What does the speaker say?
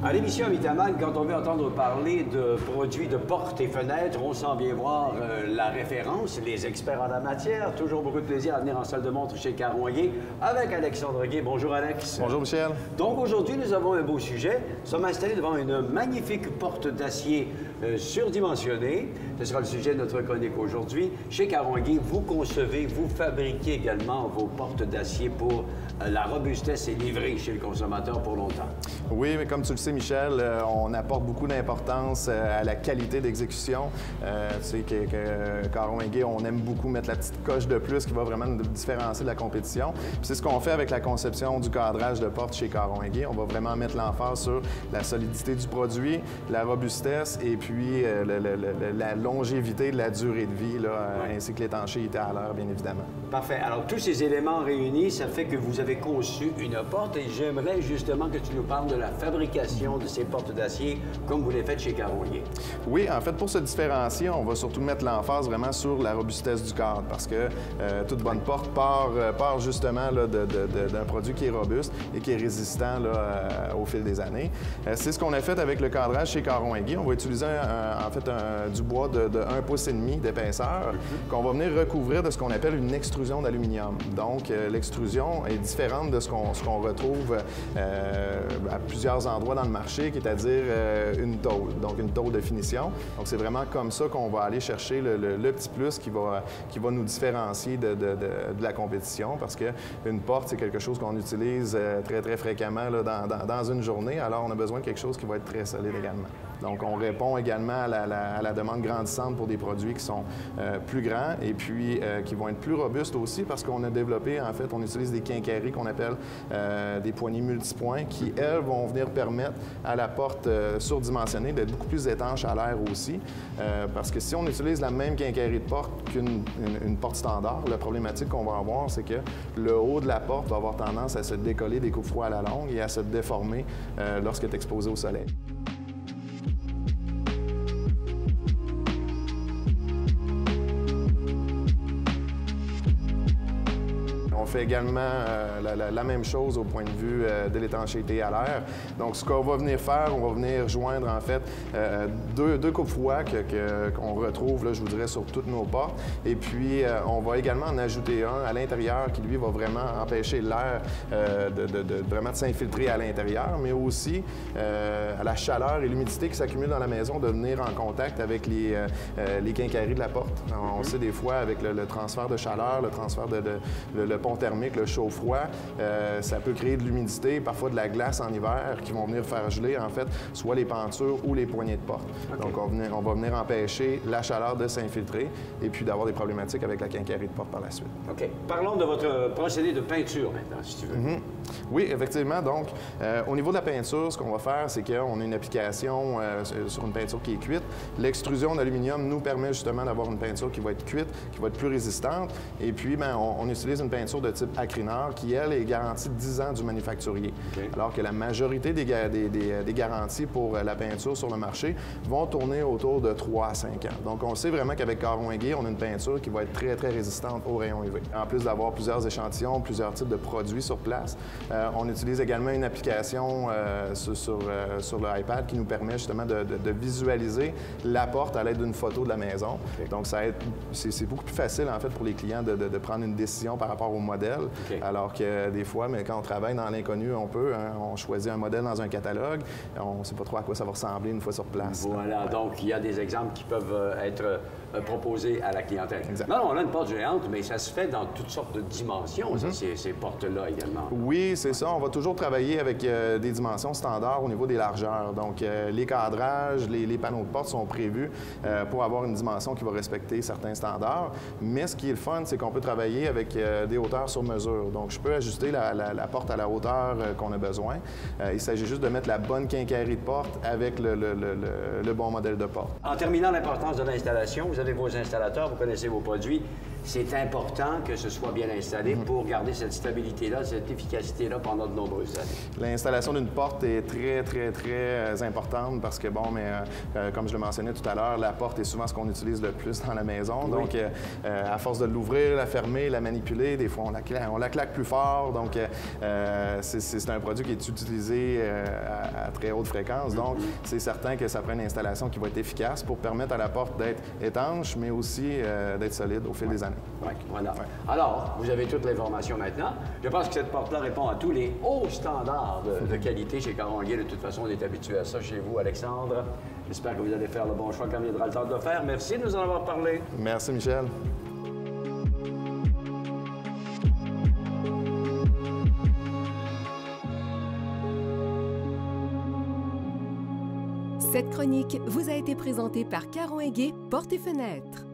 À l'émission Vitaman, quand on veut entendre parler de produits de portes et fenêtres, on sent bien voir la référence, les experts en la matière. Toujours beaucoup de plaisir à venir en salle de montre chez Caron-Gay avec Alexandre Gay. Bonjour Alex. Bonjour Michel. Donc aujourd'hui, nous avons un beau sujet. Nous sommes installés devant une magnifique porte d'acier surdimensionnée. Ce sera le sujet de notre chronique aujourd'hui. Chez Caron-Gay, vous concevez, vous fabriquez également vos portes d'acier pour la robustesse et livrée chez le consommateur pour longtemps. Oui, mais comme tu le sais, Michel, on apporte beaucoup d'importance à la qualité d'exécution. Tu sais que Caron-Gay, on aime beaucoup mettre la petite coche de plus qui va vraiment nous différencier de la compétition. C'est ce qu'on fait avec la conception du cadrage de porte chez Caron-Gay. On va vraiment mettre l'emphase sur la solidité du produit, la robustesse et puis la longévité de la durée de vie, là, ainsi que l'étanchéité à l'air, bien évidemment. Parfait. Alors, tous ces éléments réunis, ça fait que vous avez conçu une porte et j'aimerais justement que tu nous parles de la fabrication de ces portes d'acier comme vous les faites chez Caron-Gay. Oui, en fait, pour se différencier, on va surtout mettre l'emphase vraiment sur la robustesse du cadre parce que toute bonne porte part justement d'un produit qui est robuste et qui est résistant là, au fil des années. C'est ce qu'on a fait avec le cadrage chez Caron-Gay. On va utiliser du bois de 1,5 pouce d'épaisseur qu'on va venir recouvrir de ce qu'on appelle une extrusion d'aluminium. Donc, l'extrusion est différente de ce qu'on retrouve à plusieurs endroits dans le marché, c'est-à-dire une tôle, donc une tôle de finition. Donc, c'est vraiment comme ça qu'on va aller chercher le petit plus qui va nous différencier de la compétition parce qu'une porte, c'est quelque chose qu'on utilise très, très fréquemment là, dans une journée. Alors, on a besoin de quelque chose qui va être très solide également. Donc, on répond également à la demande grandissante pour des produits qui sont plus grands et puis qui vont être plus robustes aussi parce qu'on a développé, en fait, on utilise des quincailleries qu'on appelle des poignées multipoints qui, elles, vont venir permettre à la porte surdimensionnée d'être beaucoup plus étanche à l'air aussi. Parce que si on utilise la même quincaillerie de porte qu'une porte standard, la problématique qu'on va avoir, c'est que le haut de la porte va avoir tendance à se décoller des coups froids à la longue et à se déformer lorsqu'elle est exposée au soleil. On fait également la même chose au point de vue de l'étanchéité à l'air. Donc, ce qu'on va venir faire, on va venir joindre en fait deux coupes froids qu'on retrouve, là, je vous dirais, sur toutes nos portes. Et puis, on va également en ajouter un à l'intérieur qui, lui, va vraiment empêcher l'air de s'infiltrer à l'intérieur, mais aussi à la chaleur et l'humidité qui s'accumulent dans la maison de venir en contact avec les quincailleries de la porte. On sait des fois, avec le transfert de chaleur, le transfert le pont thermique, le chaud-froid, ça peut créer de l'humidité, parfois de la glace en hiver qui vont venir faire geler, en fait, soit les pentures ou les poignées de porte. Okay. Donc, on va venir empêcher la chaleur de s'infiltrer et puis d'avoir des problématiques avec la quincaillerie de porte par la suite. OK. Parlons de votre procédé de peinture maintenant, si tu veux. Oui, effectivement. Donc, au niveau de la peinture, ce qu'on va faire, c'est qu'on a une application sur une peinture qui est cuite. L'extrusion d'aluminium nous permet justement d'avoir une peinture qui va être cuite, qui va être plus résistante. Et puis, bien, on utilise une peinture de type Acrynor qui, elle, est garantie de 10 ans du manufacturier. Okay. Alors que la majorité des garanties pour la peinture sur le marché vont tourner autour de 3 à 5 ans. Donc, on sait vraiment qu'avec Caron-Gay, on a une peinture qui va être très, très résistante aux rayons UV. En plus d'avoir plusieurs échantillons, plusieurs types de produits sur place, on utilise également une application sur l'iPad qui nous permet justement de visualiser la porte à l'aide d'une photo de la maison. Okay. Donc, c'est beaucoup plus facile, en fait, pour les clients de prendre une décision par rapport au modèle. Okay. Alors que des fois, mais quand on travaille dans l'inconnu, on choisit un modèle dans un catalogue, on ne sait pas trop à quoi ça va ressembler une fois sur place. Voilà, donc il y a des exemples qui peuvent être proposés à la clientèle. Exact. Non, on a une porte géante, mais ça se fait dans toutes sortes de dimensions, ces portes-là également. Oui, c'est ça. On va toujours travailler avec des dimensions standards au niveau des largeurs. Donc, les cadrages, les panneaux de porte sont prévus pour avoir une dimension qui va respecter certains standards. Mais ce qui est le fun, c'est qu'on peut travailler avec des hauteurs sur mesure. Donc, je peux ajuster la porte à la hauteur qu'on a besoin. Il s'agit juste de mettre la bonne quincaillerie de porte avec le bon modèle de porte. En terminant l'importance de l'installation, vous avez vos installateurs, vous connaissez vos produits. c'est important que ce soit bien installé pour garder cette stabilité-là, cette efficacité-là pendant de nombreuses années. L'installation d'une porte est très, très, très importante parce que, bon, mais comme je le mentionnais tout à l'heure, la porte est souvent ce qu'on utilise le plus dans la maison. Oui. Donc, à force de l'ouvrir, la fermer, la manipuler, des fois, on la claque plus fort. Donc, c'est un produit qui est utilisé à très haute fréquence. Donc, c'est certain que ça prend une installation qui va être efficace pour permettre à la porte d'être étanche, mais aussi d'être solide au fil des années. Oui, voilà. Alors, vous avez toute l'information maintenant. Je pense que cette porte-là répond à tous les hauts standards de qualité chez Caron-Gay. De toute façon, on est habitué à ça chez vous, Alexandre. J'espère que vous allez faire le bon choix quand viendra le temps de le faire. Merci de nous en avoir parlé. Merci, Michel. Cette chronique vous a été présentée par Caron & Gay Portes et Fenêtres.